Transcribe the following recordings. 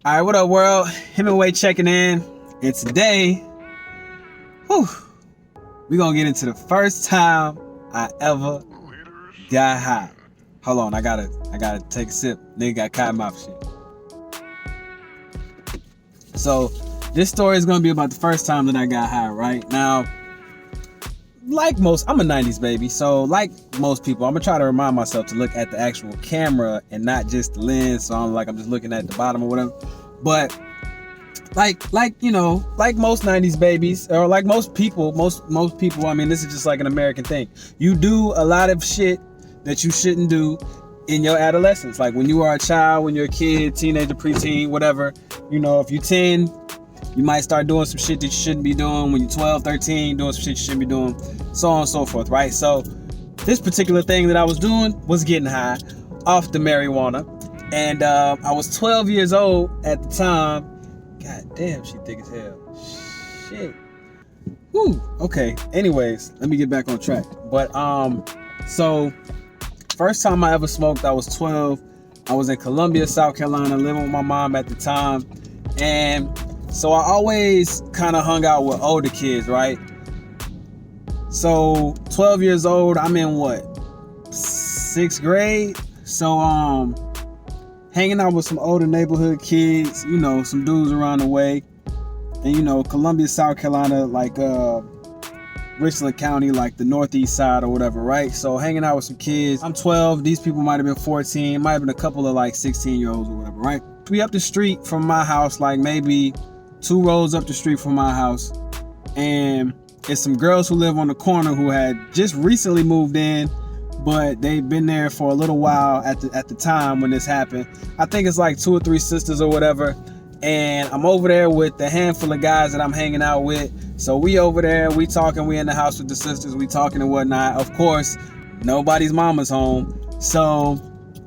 All right, what up, world? Hemingway checking in. And today, we gonna get into the first time I ever got high. Hold on, I gotta take a sip. Nigga got cotton mouth shit. So, this story is gonna be about the first time that I got high, right? Now, like most, I'm a 90s baby, so like most people, I'm gonna try to remind myself to look at the actual camera and not just the lens, so I'm just looking at the bottom or whatever. But like most 90s babies, or like most people, I mean, this is just like an American thing. You do a lot of shit that you shouldn't do in your adolescence. Like when you are a child, when you're a kid, teenager, preteen, whatever, if you're 10, you might start doing some shit that you shouldn't be doing. When you're 12, 13, doing some shit you shouldn't be doing, so on and so forth, right? So this particular thing that I was doing was getting high off the marijuana. And I was 12 years old at the time. God damn, she thick as hell. Shit. Woo. Okay. Anyways, let me get back on track. But so first time I ever smoked, I was 12. I was in Columbia, South Carolina, living with my mom at the time. And so I always kind of hung out with older kids, right? So 12 years old, I'm in what? 6th grade. So hanging out with some older neighborhood kids, some dudes around the way. And Columbia, South Carolina, like Richland County, like the northeast side or whatever, right? So hanging out with some kids. I'm 12, these people might have been 14, might have been a couple of like 16-year-olds or whatever, right? We up the street from my house, like maybe 2 rows up the street from my house, and it's some girls who live on the corner who had just recently moved in, but they've been there for a little while at the time when this happened. I think it's like 2 or 3 sisters or whatever, and I'm over there with the handful of guys that I'm hanging out with. So we over there, we talking, we in the house with the sisters, we talking and whatnot. Of course, nobody's mama's home. So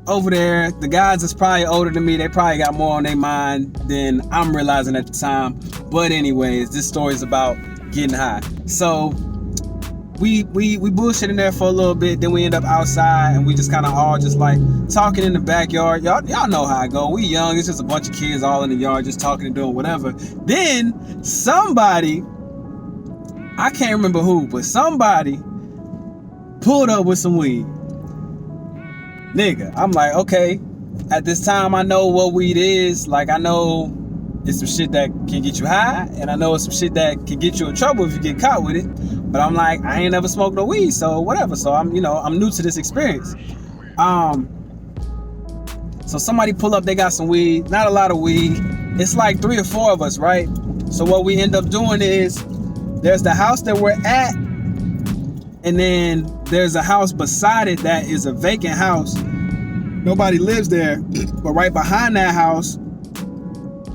over there, the guys that's probably older than me, they probably got more on their mind than I'm realizing at the time. But anyways, this story's about getting high. So we bullshit in there for a little bit, then we end up outside and we just kind of all just like talking in the backyard. Y'all know how I go. We young, it's just a bunch of kids all in the yard just talking and doing whatever. Then somebody, I can't remember who, but somebody pulled up with some weed. Nigga, I'm like, okay, at this time I know what weed is. Like, I know it's some shit that can get you high, and I know it's some shit that can get you in trouble if you get caught with it. But I'm like, I ain't never smoked no weed, so whatever. So I'm new to this experience. So somebody pull up, they got some weed, not a lot of weed. It's like 3 or 4 of us, right? So what we end up doing is, there's the house that we're at, and then there's a house beside it that is a vacant house. Nobody lives there, but right behind that house,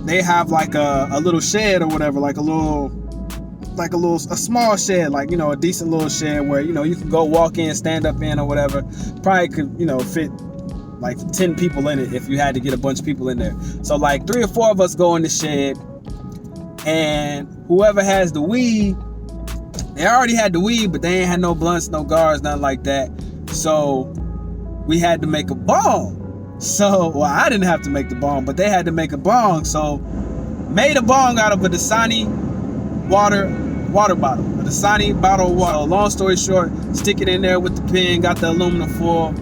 they have like a little shed or whatever, like a small shed, like, a decent little shed where, you can go walk in, stand up in or whatever. Probably could, fit like 10 people in it if you had to get a bunch of people in there. So like 3 or 4 of us go in the shed, and whoever has the weed, they already had the weed, but they ain't had no blunts, no guards, nothing like that. So we had to make a bong. So, well, I didn't have to make the bong, but they had to make a bong. So made a bong out of a Dasani water bottle, a Dasani bottle of water. So long story short, stick it in there with the pin, got the aluminum foil,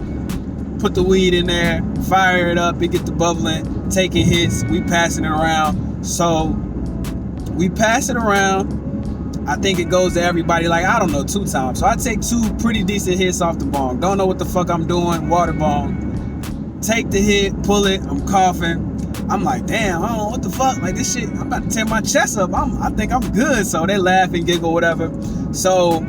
put the weed in there, fire it up, it get the bubbling, taking hits, we passing it around. So we pass it around. I think it goes to everybody, like, I don't know, 2 times. So I take 2 pretty decent hits off the bong. Don't know what the fuck I'm doing, water bong. Take the hit, pull it, I'm coughing. I'm like, damn, I don't know what the fuck. Like, this shit, I'm about to tear my chest up. I think I'm good. So they laugh and giggle, whatever. So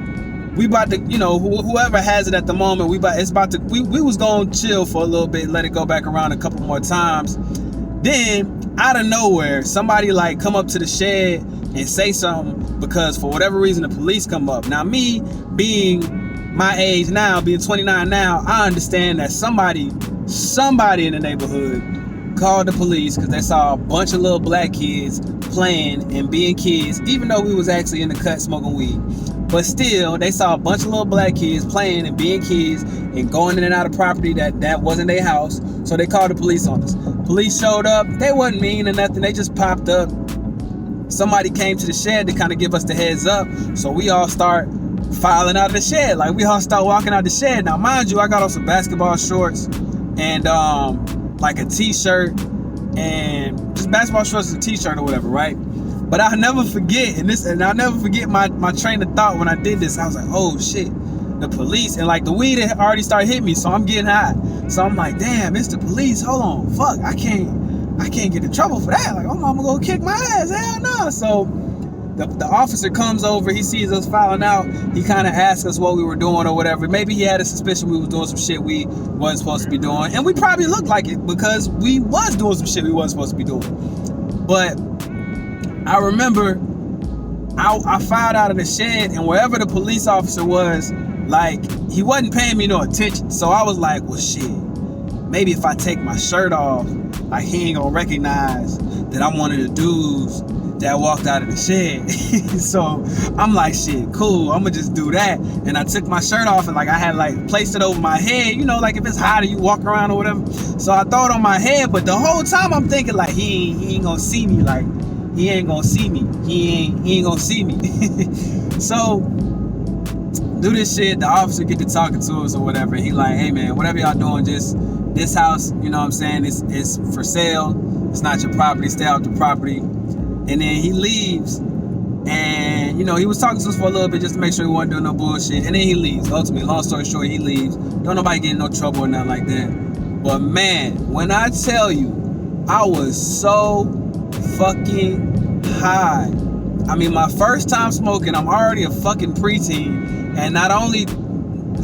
we about to, whoever has it at the moment, we was going to chill for a little bit, let it go back around a couple more times. Then, out of nowhere, somebody like come up to the shed and say something, because for whatever reason the police come up. Now me being my age now, being 29 now, I understand that somebody in the neighborhood called the police because they saw a bunch of little black kids playing and being kids, even though we was actually in the cut smoking weed. But still, they saw a bunch of little black kids playing and being kids and going in and out of property that wasn't their house. So they called the police on us. Police showed up. They wasn't mean or nothing. They just popped up. Somebody came to the shed to kind of give us the heads up. So we all start filing out of the shed. Like, we all start walking out the shed. Now, mind you, I got on some basketball shorts and like a t-shirt, and just basketball shorts and a t-shirt or whatever, right? But I'll never forget, and I'll never forget my train of thought when I did this. I was like, oh shit, the police. And like the weed had already started hitting me, so I'm getting high. So I'm like, damn, it's the police. Hold on, fuck, I can't get in trouble for that. Like, my mama gonna kick my ass. Hell no. So the officer comes over, he sees us filing out, he kind of asks us what we were doing or whatever. Maybe he had a suspicion we was doing some shit we wasn't supposed to be doing, and we probably looked like it because we was doing some shit we wasn't supposed to be doing. But I remember I filed out of the shed, and wherever the police officer was, like, he wasn't paying me no attention. So I was like, well shit, maybe if I take my shirt off, like, he ain't gonna recognize that I'm one of the dudes that walked out of the shed. So I'm like, shit, cool, I'm gonna just do that. And I took my shirt off, and like I had like placed it over my head, you know, like if it's hot or you walk around or whatever. So I throw it on my head, but the whole time I'm thinking like he ain't gonna see me, like he ain't gonna see me. He ain't gonna see me. So do this shit, the officer get to talking to us or whatever. He like, hey man, whatever y'all doing, just this house, you know what I'm saying, it's for sale. It's not your property, stay out the property. And then he leaves, and you know, he was talking to us for a little bit just to make sure he wasn't doing no bullshit. And then he leaves. Ultimately, long story short, he leaves. Don't nobody get in no trouble or nothing like that. But man, when I tell you, I was so fucking high. I mean, my first time smoking, I'm already a fucking preteen, and not only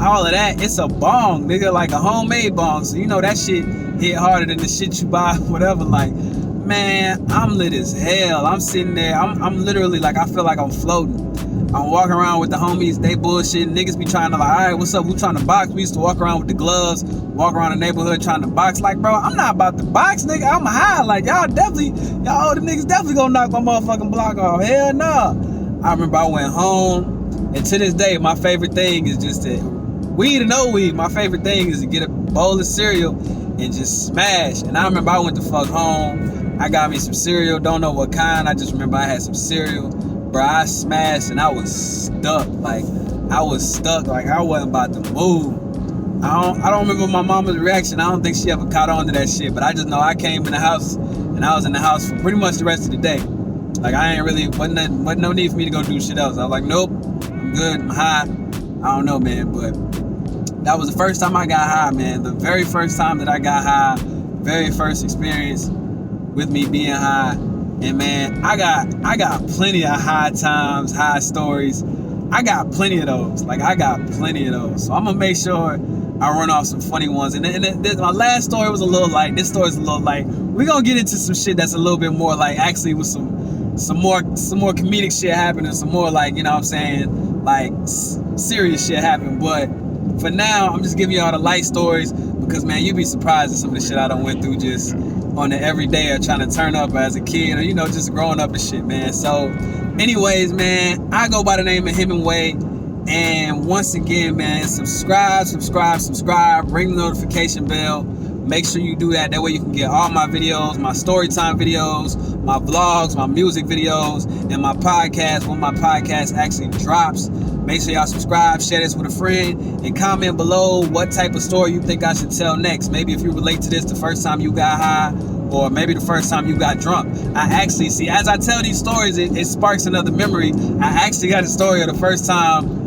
all of that, it's a bong, nigga, like a homemade bong. So you know that shit hit harder than the shit you buy, whatever. Like, man, I'm lit as hell. I'm sitting there, I'm literally like, I feel like I'm floating. I'm walking around with the homies, they bullshitting. Niggas be trying to like, all right, what's up? Who trying to box? We used to walk around with the gloves, walk around the neighborhood trying to box. Like, bro, I'm not about to box, nigga. I'm high. Like, y'all older niggas definitely gonna knock my motherfucking block off. Hell no. I remember I went home, and to this day, my favorite thing is just to, weed or no weed, my favorite thing is to get a bowl of cereal and just smash. And I remember I went to fuck home. I got me some cereal, don't know what kind. I just remember I had some cereal. Bro, I smashed and I was stuck. Like, I wasn't about to move. I don't remember my mama's reaction. I don't think she ever caught on to that shit. But I just know I came in the house, and I was in the house for pretty much the rest of the day. Like, I ain't really, wasn't no need for me to go do shit else. I was like, nope, I'm good, I'm high. I don't know, man, but that was the first time I got high, man. The very first time that I got high, very first experience with me being high. And man, I got plenty of high times, high stories. I got plenty of those. Like, I got plenty of those. So I'm gonna make sure I run off some funny ones. And my last story was a little light. This story's a little light. We're gonna get into some shit that's a little bit more like, actually with some more comedic shit happening, some more like, you know what I'm saying, like serious shit happening. But for now, I'm just giving y'all the light stories because, man, you'd be surprised at some of the shit I done went through just on the everyday or trying to turn up as a kid or, you know, just growing up and shit, man. So anyways, man, I go by the name of Hemingway. And once again, man, subscribe, ring the notification bell. Make sure you do that. That way you can get all my videos, my story time videos, my vlogs, my music videos, and my podcast when my podcast actually drops. Make sure y'all subscribe, share this with a friend, and comment below what type of story you think I should tell next. Maybe if you relate to this the first time you got high, or maybe the first time you got drunk. I actually, see, as I tell these stories, it sparks another memory. I actually got a story of the first time.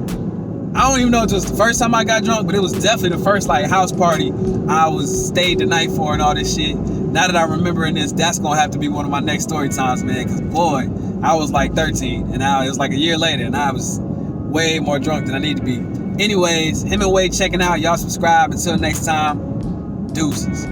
I don't even know if it was the first time I got drunk, but it was definitely the first like house party I stayed the night for and all this shit. Now that I'm remembering this, that's gonna have to be one of my next story times, man. Cause boy, I was like 13, and now it was like a year later, and I was way more drunk than I need to be. Anyways, Hemingway checking out. Y'all subscribe. Until next time, deuces.